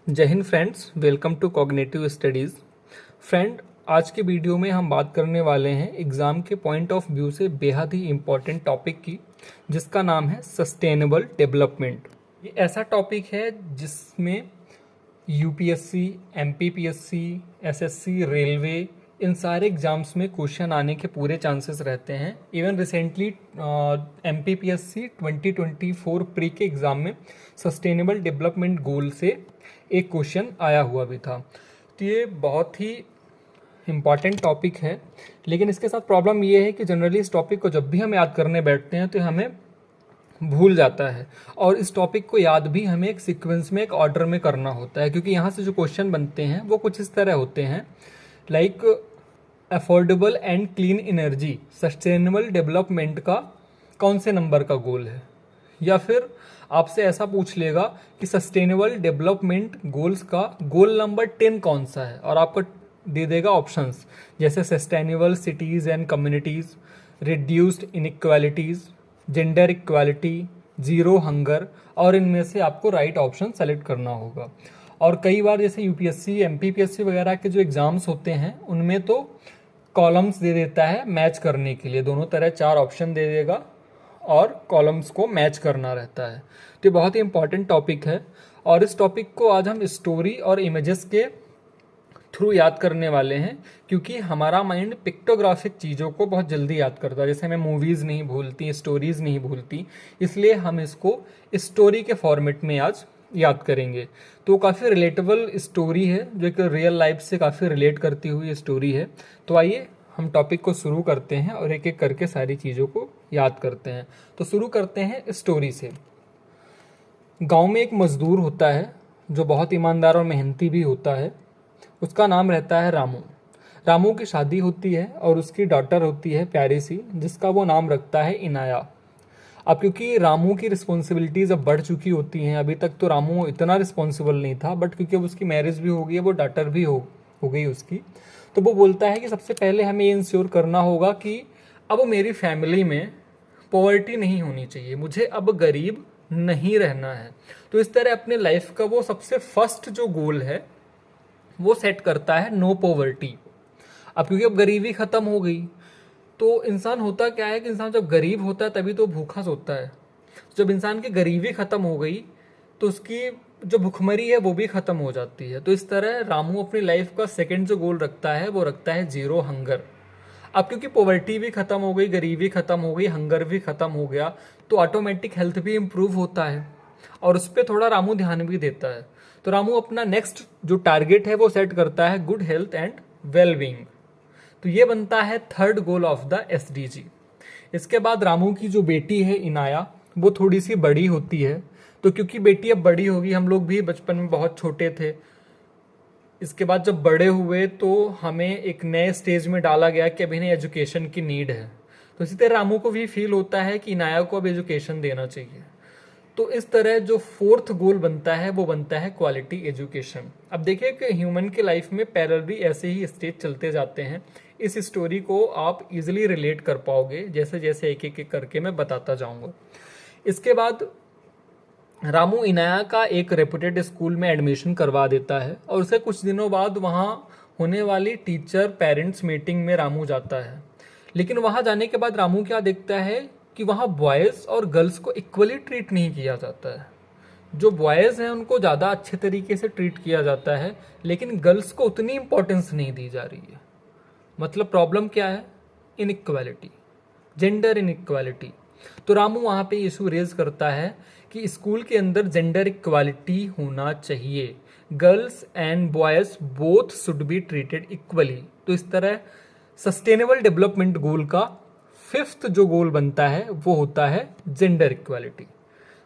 जय हिंद friends, welcome to cognitive studies. Friend, आज के वीडियो में हम बात करने वाले हैं एग्ज़ाम के पॉइंट ऑफ व्यू से बेहद ही इम्पॉर्टेंट टॉपिक की, जिसका नाम है सस्टेनेबल डेवलपमेंट। ये ऐसा टॉपिक है जिसमें यूपीएससी, एमपीपीएससी, एसएससी, रेलवे, इन सारे एग्जाम्स में क्वेश्चन आने के पूरे चांसेस रहते हैं। इवन रिसेंटली एमपीपीएससी 2024 प्री के एग्ज़ाम में सस्टेनेबल डेवलपमेंट गोल से एक क्वेश्चन आया हुआ भी था। तो ये बहुत ही इम्पॉर्टेंट टॉपिक है, लेकिन इसके साथ प्रॉब्लम ये है कि जनरली इस टॉपिक को जब भी हम याद करने बैठते हैं तो हमें भूल जाता है, और इस टॉपिक को याद भी हमें एक सीक्वेंस में, एक ऑर्डर में करना होता है, क्योंकि यहाँ से जो क्वेश्चन बनते हैं वो कुछ इस तरह होते हैं like affordable and clean energy sustainable development का कौन से नंबर का गोल है, या फिर आपसे ऐसा पूछ लेगा कि सस्टेनेबल डेवलपमेंट गोल्स का गोल नंबर 10 कौन सा है, और आपको दे देगा ऑप्शंस जैसे sustainable cities and communities, reduced inequalities, gender equality, zero hunger, और इनमें से आपको राइट ऑप्शन सेलेक्ट करना होगा। और कई बार जैसे यूपीएससी, एमपीपीएससी वगैरह के जो एग्ज़ाम्स होते हैं उनमें तो कॉलम्स दे देता है मैच करने के लिए, दोनों तरह 4 ऑप्शन दे देगा और कॉलम्स को मैच करना रहता है। तो ये बहुत ही इंपॉर्टेंट टॉपिक है, और इस टॉपिक को आज हम स्टोरी और इमेजेस के थ्रू याद करने वाले हैं, क्योंकि हमारा माइंड पिक्टोग्राफिक चीज़ों को बहुत जल्दी याद करता है। जैसे हमें मूवीज़ नहीं भूलती, स्टोरीज़ नहीं भूलती, इसलिए हम इसको स्टोरी के फॉर्मेट में आज याद करेंगे। तो काफ़ी रिलेटेबल स्टोरी है, जो एक रियल लाइफ से काफ़ी रिलेट करती हुई स्टोरी है। तो आइए हम टॉपिक को शुरू करते हैं और एक एक करके सारी चीज़ों को याद करते हैं। तो शुरू करते हैं स्टोरी से। गांव में एक मज़दूर होता है जो बहुत ईमानदार और मेहनती भी होता है। उसका नाम रहता है रामू। रामू की शादी होती है और उसकी डॉटर होती है प्यारी सी, जिसका वो नाम रखता है इनाया। अब क्योंकि रामू की रिस्पॉन्सिबिलिटीज़ अब बढ़ चुकी होती हैं, अभी तक तो रामू इतना रिस्पॉन्सिबल नहीं था, बट क्योंकि अब उसकी मैरिज भी हो गई है, वो डॉटर भी हो गई उसकी, तो वो बोलता है कि सबसे पहले हमें ये इंश्योर करना होगा कि अब मेरी फैमिली में पॉवर्टी नहीं होनी चाहिए, मुझे अब गरीब नहीं रहना है। तो इस तरह अपने लाइफ का वो सबसे फर्स्ट जो गोल है वो सेट करता है, नो पॉवर्टी। अब क्योंकि अब गरीबी ख़त्म हो गई, तो इंसान होता क्या है कि इंसान जब गरीब होता है तभी तो भूखा सोता है। जब इंसान की गरीबी ख़त्म हो गई तो उसकी जो भुखमरी है वो भी ख़त्म हो जाती है। तो इस तरह रामू अपनी लाइफ का सेकंड जो गोल रखता है वो रखता है ज़ीरो हंगर। अब क्योंकि पॉवर्टी भी ख़त्म हो गई, गरीबी ख़त्म हो गई, हंगर भी ख़त्म हो गया, तो ऑटोमेटिक हेल्थ भी इम्प्रूव होता है, और उस पर थोड़ा रामू ध्यान भी देता है। तो रामू अपना नेक्स्ट जो टारगेट है वो सेट करता है good health and well being. तो ये बनता है third goal of the SDG. इसके बाद रामू की जो बेटी है इनाया, वो थोड़ी सी बड़ी होती है। तो क्योंकि बेटी अब बड़ी होगी, हम लोग भी बचपन में बहुत छोटे थे, इसके बाद जब बड़े हुए तो हमें एक नए स्टेज में डाला गया कि अभी इन्हें एजुकेशन की नीड है। तो इसी तरह रामू को भी फील होता है कि इनाया को अब एजुकेशन देना चाहिए। तो इस तरह जो फोर्थ गोल बनता है वो बनता है क्वालिटी एजुकेशन। अब देखिए कि ह्यूमन के लाइफ में पैरेलली ऐसे ही स्टेज चलते जाते हैं। इस स्टोरी को आप इजीली रिलेट कर पाओगे जैसे जैसे एक एक करके मैं बताता जाऊंगा। इसके बाद रामू इनाया का एक रेपुटेड स्कूल में एडमिशन करवा देता है, और उसे कुछ दिनों बाद वहाँ होने वाली टीचर पेरेंट्स मीटिंग में रामू जाता है। लेकिन वहाँ जाने के बाद रामू क्या देखता है कि वहाँ बॉयज़ और गर्ल्स को इक्वली ट्रीट नहीं किया जाता है। जो बॉयज़ हैं उनको ज़्यादा अच्छे तरीके से ट्रीट किया जाता है, लेकिन गर्ल्स को उतनी इम्पोर्टेंस नहीं दी जा रही है। मतलब प्रॉब्लम क्या है? Inequality, gender inequality. तो रामू वहाँ पे इशू रेज करता है कि स्कूल के अंदर जेंडर इक्वालिटी होना चाहिए, girls and boys both should be treated equally. तो इस तरह सस्टेनेबल डेवलपमेंट गोल का फिफ्थ जो गोल बनता है वो होता है जेंडर इक्वालिटी।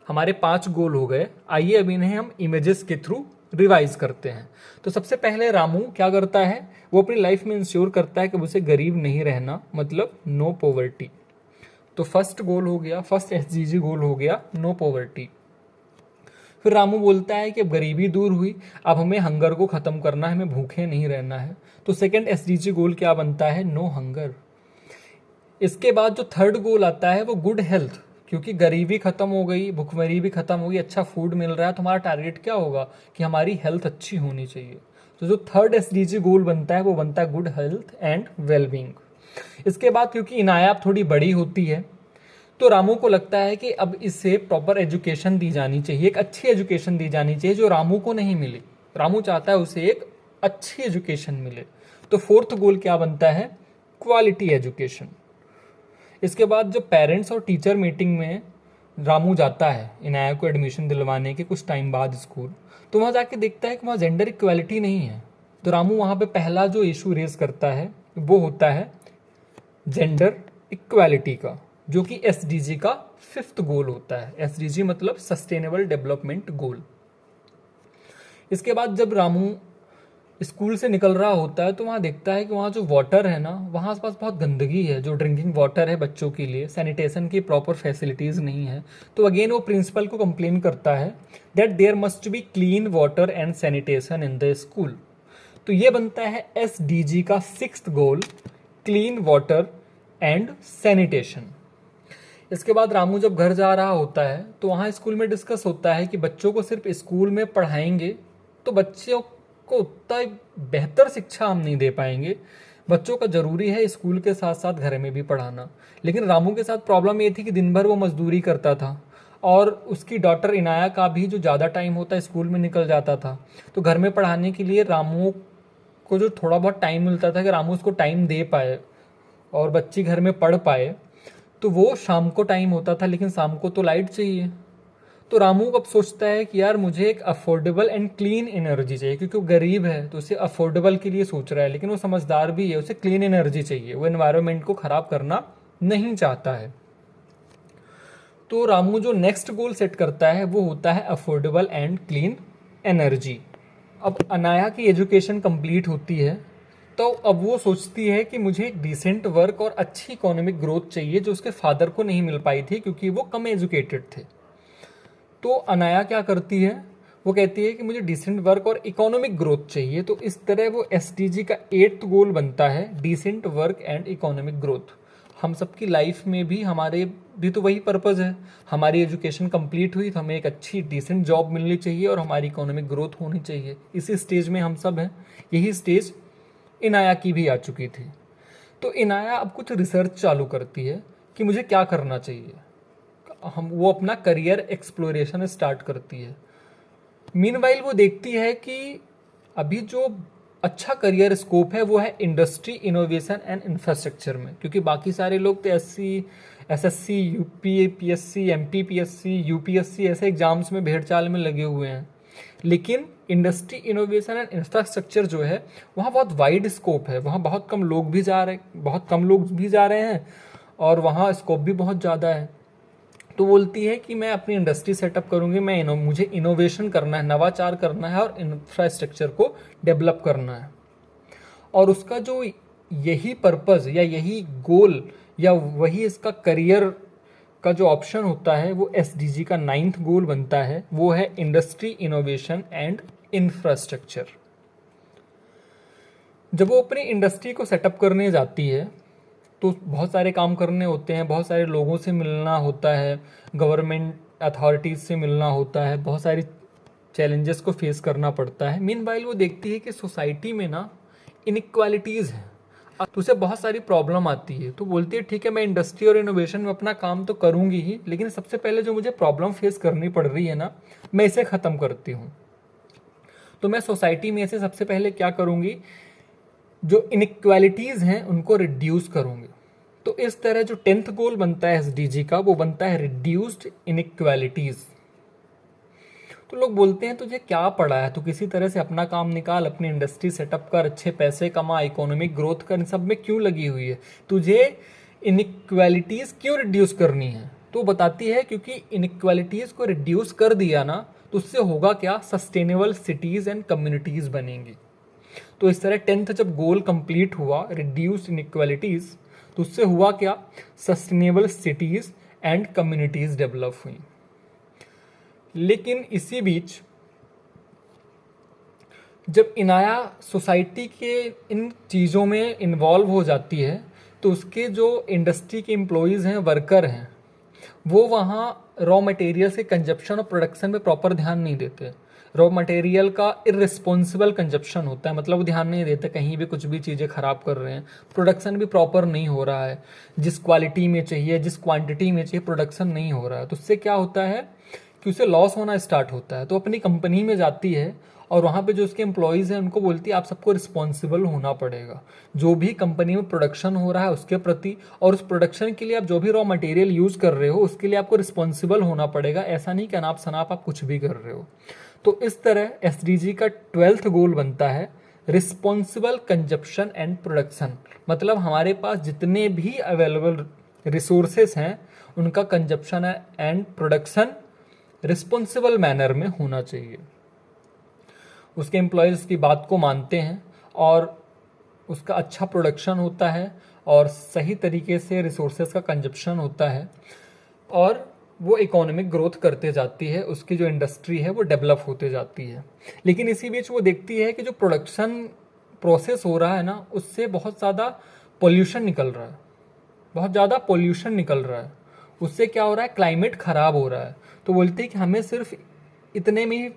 हमारे 5 गोल हो गए। आइए अब इन्हें हम इमेजेस के थ्रू रिवाइज करते हैं। तो सबसे पहले रामू क्या करता है, वो अपनी लाइफ में इंश्योर करता है कि उसे गरीब नहीं रहना, मतलब नो पॉवर्टी। तो फर्स्ट गोल हो गया, फर्स्ट एसडीजी गोल हो गया नो पॉवर्टी। फिर रामू बोलता है कि अब गरीबी दूर हुई, अब हमें हंगर को ख़त्म करना है, हमें भूखे नहीं रहना है। तो सेकंड एसडीजी गोल क्या बनता है? No hunger. इसके बाद जो थर्ड गोल आता है वो गुड हेल्थ, क्योंकि गरीबी खत्म हो गई, भुखमरी भी खत्म हो गई, अच्छा फूड मिल रहा है, तो हमारा टारगेट क्या होगा कि हमारी हेल्थ अच्छी होनी चाहिए। तो जो थर्ड एसडीजी गोल बनता है वो बनता है गुड हेल्थ एंड वेलबींग। इसके बाद क्योंकि इनाया थोड़ी बड़ी होती है, तो रामू को लगता है कि अब इसे प्रॉपर एजुकेशन दी जानी चाहिए, एक अच्छी एजुकेशन दी जानी चाहिए जो रामू को नहीं मिली। रामू चाहता है उसे एक अच्छी एजुकेशन मिले। तो फोर्थ गोल क्या बनता है, क्वालिटी एजुकेशन। इसके बाद जब पेरेंट्स और टीचर मीटिंग में रामू जाता है इनाया को एडमिशन दिलवाने के कुछ टाइम बाद स्कूल, तो वहाँ जाके देखता है कि वहाँ जेंडर इक्वालिटी नहीं है। तो रामू वहाँ पे पहला जो इशू रेज करता है वो होता है जेंडर इक्वालिटी का, जो कि एसडीजी का फिफ्थ गोल होता है। एसडीजी मतलब सस्टेनेबल डेवलपमेंट गोल। इसके बाद जब रामू स्कूल से निकल रहा होता है तो वहाँ देखता है कि वहाँ जो वाटर है ना, वहाँ आसपास बहुत गंदगी है, जो ड्रिंकिंग वाटर है बच्चों के लिए, सैनिटेशन की प्रॉपर फैसिलिटीज़ नहीं है। तो अगेन वो प्रिंसिपल को कंप्लेन करता है that there must be clean water and sanitation in the school. तो ये बनता है एसडीजी का sixth goal, clean water and sanitation. इसके बाद रामू जब घर जा रहा होता है तो वहाँ स्कूल में डिस्कस होता है कि बच्चों को सिर्फ स्कूल में पढ़ाएंगे तो बच्चों को उतना बेहतर शिक्षा हम नहीं दे पाएंगे। बच्चों का ज़रूरी है स्कूल के साथ साथ घर में भी पढ़ाना। लेकिन रामू के साथ प्रॉब्लम ये थी कि दिन भर वो मजदूरी करता था और उसकी डॉटर इनाया का भी जो ज़्यादा टाइम होता है स्कूल में निकल जाता था। तो घर में पढ़ाने के लिए रामू को जो थोड़ा बहुत टाइम मिलता था कि रामू उसको टाइम दे पाए और बच्ची घर में पढ़ पाए, तो वो शाम को टाइम होता था, लेकिन शाम को तो लाइट चाहिए। तो रामू अब सोचता है कि यार मुझे एक अफोर्डेबल एंड क्लीन एनर्जी चाहिए, क्योंकि वो गरीब है तो उसे अफोर्डेबल के लिए सोच रहा है, लेकिन वो समझदार भी है, उसे क्लीन एनर्जी चाहिए, वो एनवायरनमेंट को खराब करना नहीं चाहता है। तो रामू जो नेक्स्ट गोल सेट करता है वो होता है अफोर्डेबल एंड क्लीन एनर्जी। अब अनाया की एजुकेशन कंप्लीट होती है तो अब वो सोचती है कि मुझे एक डिसेंट वर्क और अच्छी इकोनॉमिक ग्रोथ चाहिए, जो उसके फादर को नहीं मिल पाई थी क्योंकि वो कम एजुकेटेड थे। तो अनाया क्या करती है, वो कहती है कि मुझे डिसेंट वर्क और इकोनॉमिक ग्रोथ चाहिए। तो इस तरह वो एसडीजी का 8th गोल बनता है, decent work and economic growth. हम सबकी लाइफ में भी हमारे भी तो वही पर्पज़ है, हमारी एजुकेशन कंप्लीट हुई तो हमें एक अच्छी डिसेंट जॉब मिलनी चाहिए और हमारी इकोनॉमिक ग्रोथ होनी चाहिए। इसी स्टेज में हम सब हैं। यही स्टेज इनाया की भी आ चुकी थी। तो इनाया अब कुछ रिसर्च चालू करती है कि मुझे क्या करना चाहिए। वो अपना करियर एक्सप्लोरेशन स्टार्ट करती है। मीनवाइल वो देखती है कि अभी जो अच्छा करियर स्कोप है वो है इंडस्ट्री, इनोवेशन एंड इंफ्रास्ट्रक्चर में, क्योंकि बाकी सारे लोग तो एसएससी, यूपीपीएससी, एमपीपीएससी, यूपीएससी ऐसे एग्जाम्स में भेड़ चाल में लगे हुए हैं। लेकिन इंडस्ट्री, इनोवेशन एंड इंफ्रास्ट्रक्चर जो है वहाँ बहुत वाइड स्कोप है, वहाँ बहुत कम लोग भी जा रहे हैं और वहाँ स्कोप भी बहुत ज़्यादा है। तो बोलती है कि मैं अपनी इंडस्ट्री सेटअप करूँगी, मुझे इनोवेशन करना है, नवाचार करना है और इंफ्रास्ट्रक्चर को डेवलप करना है। और उसका जो यही पर्पज़ या यही गोल या वही इसका करियर का जो ऑप्शन होता है वो एसडीजी का 9th गोल बनता है, वो है इंडस्ट्री, इनोवेशन एंड इंफ्रास्ट्रक्चर। जब वो अपनी इंडस्ट्री को सेटअप करने जाती है तो बहुत सारे काम करने होते हैं, बहुत सारे लोगों से मिलना होता है, गवर्नमेंट अथॉरिटीज़ से मिलना होता है, बहुत सारी चैलेंजेस को फेस करना पड़ता है। मीनवाइल वो देखती है कि सोसाइटी में ना इनइक्वालिटीज़ हैं, तो उसे बहुत सारी प्रॉब्लम आती है। तो बोलती है ठीक है, मैं इंडस्ट्री और इनोवेशन में अपना काम तो करूँगी ही, लेकिन सबसे पहले जो मुझे प्रॉब्लम फेस करनी पड़ रही है ना, मैं इसे ख़त्म करती हूँ। तो मैं सोसाइटी में से सबसे पहले क्या करूँगी, जो इनइक्वालिटीज़ हैं उनको रिड्यूस करूँगी। तो इस तरह जो 10th गोल बनता है एसडीजी का वो बनता है रिड्यूस्ड इनइक्वालिटीज़। तो लोग बोलते हैं तुझे क्या पड़ा है, तू किसी तरह से अपना काम निकाल, अपनी इंडस्ट्री सेटअप कर, अच्छे पैसे कमा, इकोनॉमिक ग्रोथ कर, इन सब में क्यों लगी हुई है, तुझे इनइक्वालिटीज़ क्यों रिड्यूस करनी है। तो बताती है क्योंकि इनइक्वालिटीज़ को रिड्यूस कर दिया ना तो उससे होगा क्या, सस्टेनेबल सिटीज़ एंड कम्युनिटीज़ बनेंगी। तो इस तरह 10th जब गोल कंप्लीट हुआ, रिड्यूस इनइक्वालिटीज़, तो उससे हुआ क्या, sustainable cities and communities develop हुई। लेकिन इसी बीच जब इनाया सोसाइटी के इन चीज़ों में इन्वॉल्व हो जाती है तो उसके जो इंडस्ट्री के एम्प्लॉयज़ हैं, वर्कर हैं, वो वहाँ रॉ मटेरियल्स के कंजप्शन और प्रोडक्शन में प्रॉपर ध्यान नहीं देते। रॉ मटेरियल का इररिस्पॉन्सिबल कंजप्शन होता है, मतलब वो ध्यान नहीं देते, कहीं भी कुछ भी चीज़ें खराब कर रहे हैं, प्रोडक्शन भी प्रॉपर नहीं हो रहा है, जिस क्वालिटी में चाहिए जिस क्वांटिटी में चाहिए प्रोडक्शन नहीं हो रहा है। तो उससे क्या होता है कि उसे लॉस होना स्टार्ट होता है। तो अपनी कंपनी में जाती है और वहाँ पे जो उसके एम्प्लॉयज़ हैं उनको बोलती है आप सबको रिस्पॉन्सिबल होना पड़ेगा जो भी कंपनी में प्रोडक्शन हो रहा है उसके प्रति, और उस प्रोडक्शन के लिए आप जो भी रॉ मटेरियल यूज़ कर रहे हो उसके लिए आपको रिस्पॉन्सिबल होना पड़ेगा। ऐसा नहीं कि अनाप शनाप आप कुछ भी कर रहे हो। तो इस तरह एसडीजी का 12th गोल बनता है रिस्पॉन्सिबल कंजप्शन एंड प्रोडक्शन, मतलब हमारे पास जितने भी अवेलेबल रिसोर्सेस हैं उनका consumption and production responsible manner में होना चाहिए। उसके एम्प्लॉयज़ उसकी बात को मानते हैं और उसका अच्छा प्रोडक्शन होता है और सही तरीके से रिसोर्सेज का कंजप्शन होता है और वो इकोनॉमिक ग्रोथ करते जाती है, उसकी जो इंडस्ट्री है वो डेवलप होते जाती है। लेकिन इसी बीच वो देखती है कि जो प्रोडक्शन प्रोसेस हो रहा है ना उससे बहुत ज़्यादा पोल्यूशन निकल रहा है, बहुत ज़्यादा पोल्यूशन निकल रहा है। उससे क्या हो रहा है, क्लाइमेट ख़राब हो रहा है। तो बोलती है कि हमें सिर्फ इतने में ही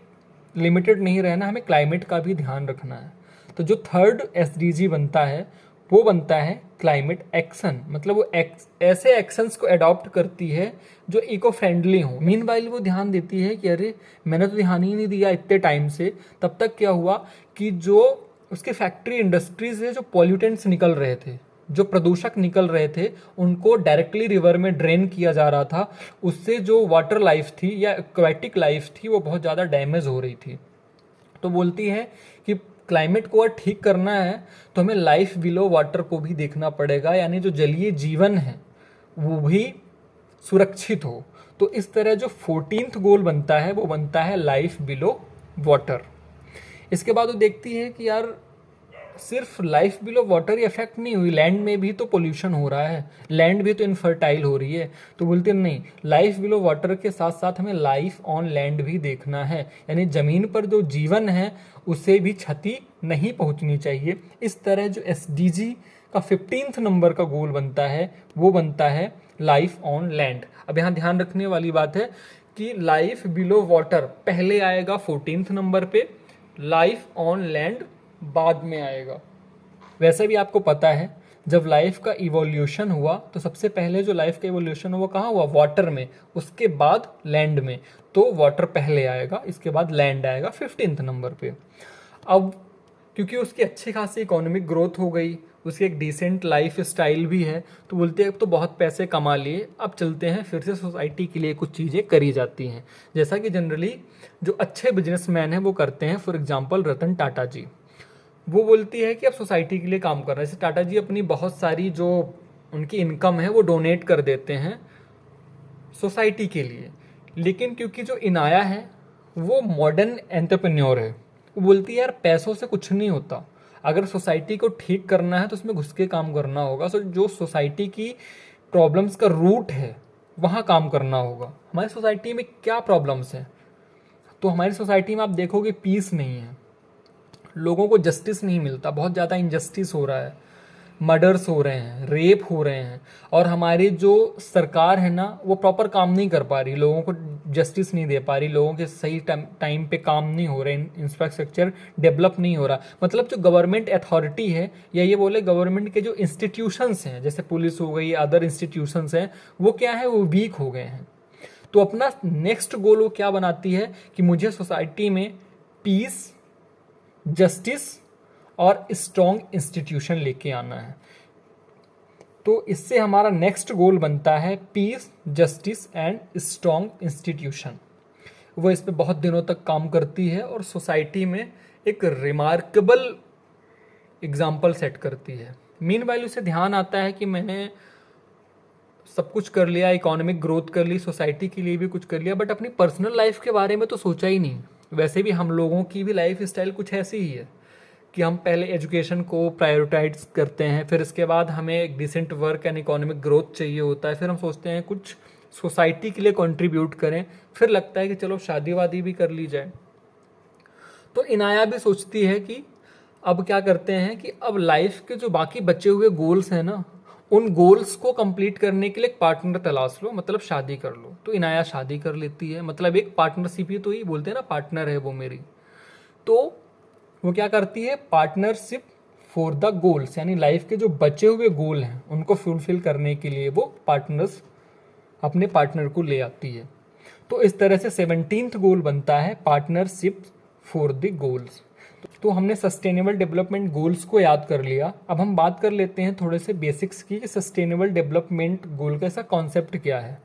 लिमिटेड नहीं रहना, हमें क्लाइमेट का भी ध्यान रखना है। तो जो 3rd एसडीजी बनता है वो बनता है क्लाइमेट एक्शन, मतलब वो ऐसे एक्शंस को अडॉप्ट करती है जो इको फ्रेंडली हों। मीनवाइल वो ध्यान देती है कि अरे मैंने तो ध्यान ही नहीं दिया इतने टाइम से, तब तक क्या हुआ कि जो उसके फैक्ट्री इंडस्ट्रीज है जो पॉल्यूटेंट्स निकल रहे थे, जो प्रदूषक निकल रहे थे, उनको डायरेक्टली रिवर में ड्रेन किया जा रहा था। उससे जो वाटर लाइफ थी या एक्वेटिक लाइफ थी वो बहुत ज़्यादा डैमेज हो रही थी। तो बोलती है कि क्लाइमेट को अगर ठीक करना है तो हमें लाइफ बिलो वाटर को भी देखना पड़ेगा, यानी जो जलीय जीवन है वो भी सुरक्षित हो। तो इस तरह जो 14th गोल बनता है वो बनता है लाइफ बिलो वाटर। इसके बाद वो देखती है कि यार सिर्फ लाइफ बिलो वाटर ही इफेक्ट नहीं हुई, लैंड में भी तो पोल्यूशन हो रहा है, लैंड भी तो इनफर्टाइल हो रही है। तो बोलते हैं नहीं, लाइफ बिलो वाटर के साथ साथ हमें लाइफ ऑन लैंड भी देखना है, यानी ज़मीन पर जो जीवन है उसे भी क्षति नहीं पहुंचनी चाहिए। इस तरह जो एसडीजी का 15th नंबर का गोल बनता है वो बनता है लाइफ ऑन लैंड। अब यहाँ ध्यान रखने वाली बात है कि लाइफ बिलो वाटर पहले आएगा 14th नंबर पे, लाइफ ऑन लैंड बाद में आएगा। वैसे भी आपको पता है जब लाइफ का इवोल्यूशन हुआ तो सबसे पहले जो लाइफ का इवोल्यूशन हुआ कहाँ हुआ, वाटर में, उसके बाद लैंड में। तो वाटर पहले आएगा, इसके बाद लैंड आएगा 15th नंबर पे। अब क्योंकि उसकी अच्छी खासी इकोनॉमिक ग्रोथ हो गई, उसकी एक डिसेंट लाइफ स्टाइल भी है, तो बोलते हैं अब तो बहुत पैसे कमा लिए, अब चलते हैं फिर से सोसाइटी के लिए कुछ चीज़ें करी जाती हैं, जैसा कि जनरली जो अच्छे बिजनेसमैन हैं वो करते हैं। फॉर एग्जाम्पल रतन टाटा जी, वो बोलती है कि अब सोसाइटी के लिए काम कर रहे हैं। जैसे टाटा जी अपनी बहुत सारी जो उनकी इनकम है वो डोनेट कर देते हैं सोसाइटी के लिए। लेकिन क्योंकि जो इनाया है वो मॉडर्न एंटरप्रेन्योर है, वो बोलती है यार पैसों से कुछ नहीं होता, अगर सोसाइटी को ठीक करना है तो उसमें घुस के काम करना होगा। सो जो सोसाइटी की प्रॉब्लम्स का रूट है वहाँ काम करना होगा। हमारी सोसाइटी में क्या प्रॉब्लम्स हैं, तो हमारी सोसाइटी में आप देखोगे पीस नहीं है, लोगों को जस्टिस नहीं मिलता, बहुत ज़्यादा इनजस्टिस हो रहा है, मर्डर्स हो रहे हैं, रेप हो रहे हैं, और हमारी जो सरकार है ना वो प्रॉपर काम नहीं कर पा रही, लोगों को जस्टिस नहीं दे पा रही, लोगों के सही टाइम पे काम नहीं हो रहे, इंफ्रास्ट्रक्चर डेवलप नहीं हो रहा। मतलब जो गवर्नमेंट अथॉरिटी है या ये बोले गवर्नमेंट के जो इंस्टीट्यूशंस हैं जैसे पुलिस हो गई, अदर इंस्टीट्यूशंस हैं, वो क्या है, वो वीक हो गए हैं। तो अपना नेक्स्ट गोल वो क्या बनाती है कि मुझे सोसाइटी में पीस, जस्टिस और स्ट्रॉन्ग इंस्टीट्यूशन लेके आना है। तो इससे हमारा नेक्स्ट गोल बनता है peace, justice and strong institution. वो इस पे बहुत दिनों तक काम करती है और सोसाइटी में एक रिमार्केबल एग्जाम्पल सेट करती है। मीनवाइल उसे ध्यान आता है कि मैंने सब कुछ कर लिया, इकोनॉमिक ग्रोथ कर ली, सोसाइटी के लिए भी कुछ कर लिया, बट अपनी पर्सनल लाइफ के बारे में तो सोचा ही नहीं। वैसे भी हम लोगों की भी लाइफ स्टाइल कुछ ऐसी ही है कि हम पहले एजुकेशन को प्रायोरिटाइज करते हैं, फिर इसके बाद हमें एक decent work and economic growth चाहिए होता है, फिर हम सोचते हैं कुछ सोसाइटी के लिए कंट्रीब्यूट करें, फिर लगता है कि चलो शादी वादी भी कर ली जाए। तो इनाया भी सोचती है कि अब क्या करते हैं कि अब लाइफ के जो बाकी बचे हुए गोल्स हैं ना उन गोल्स को कंप्लीट करने के लिए एक पार्टनर तलाश लो, मतलब शादी कर लो। तो इनाया शादी कर लेती है, मतलब एक पार्टनरशिप ही तो ही बोलते हैं ना, पार्टनर है वो मेरी। तो वो क्या करती है, पार्टनरशिप फॉर द गोल्स, यानी लाइफ के जो बचे हुए गोल हैं उनको फुलफिल करने के लिए वो पार्टनर्स अपने पार्टनर को ले आती है। तो इस तरह से 17th गोल बनता है पार्टनरशिप फॉर द गोल्स। तो हमने सस्टेनेबल डेवलपमेंट गोल्स को याद कर लिया। अब हम बात कर लेते हैं थोड़े से बेसिक्स की कि सस्टेनेबल डेवलपमेंट गोल का ऐसा कॉन्सेप्ट क्या है।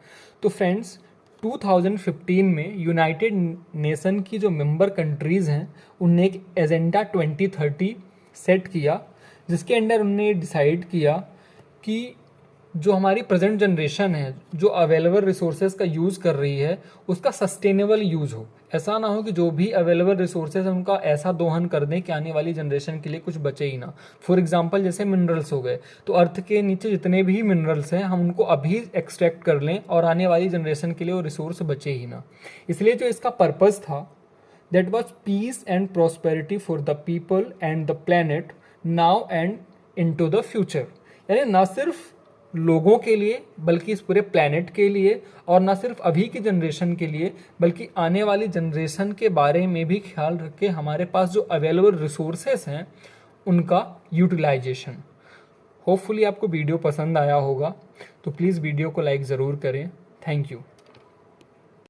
तो फ्रेंड्स 2015 में यूनाइटेड नेशन की जो मेंबर कंट्रीज़ हैं उनने एक एजेंडा 2030 सेट किया, जिसके अंडर उन्होंने डिसाइड किया कि जो हमारी प्रेजेंट जनरेशन है जो अवेलेबल रिसोर्सेज का यूज़ कर रही है उसका सस्टेनेबल यूज हो। ऐसा ना हो कि जो भी अवेलेबल रिसोर्सेज है उनका ऐसा दोहन कर दें कि आने वाली जनरेशन के लिए कुछ बचे ही ना। फॉर एग्जांपल जैसे मिनरल्स हो गए, तो अर्थ के नीचे जितने भी मिनरल्स हैं हम उनको अभी एक्सट्रैक्ट कर लें और आने वाली जनरेशन के लिए वो रिसोर्स बचे ही ना। इसलिए जो इसका पर्पज़ था that was peace and prosperity for the people and the planet now and into the future. यानी ना सिर्फ लोगों के लिए बल्कि इस पूरे प्लैनेट के लिए, और ना सिर्फ अभी की जनरेशन के लिए बल्कि आने वाली जनरेशन के बारे में भी ख्याल रख के हमारे पास जो अवेलेबल रिसोर्सेस हैं उनका यूटिलाइजेशन। होपफुली आपको वीडियो पसंद आया होगा, तो प्लीज़ वीडियो को लाइक ज़रूर करें। Thank you.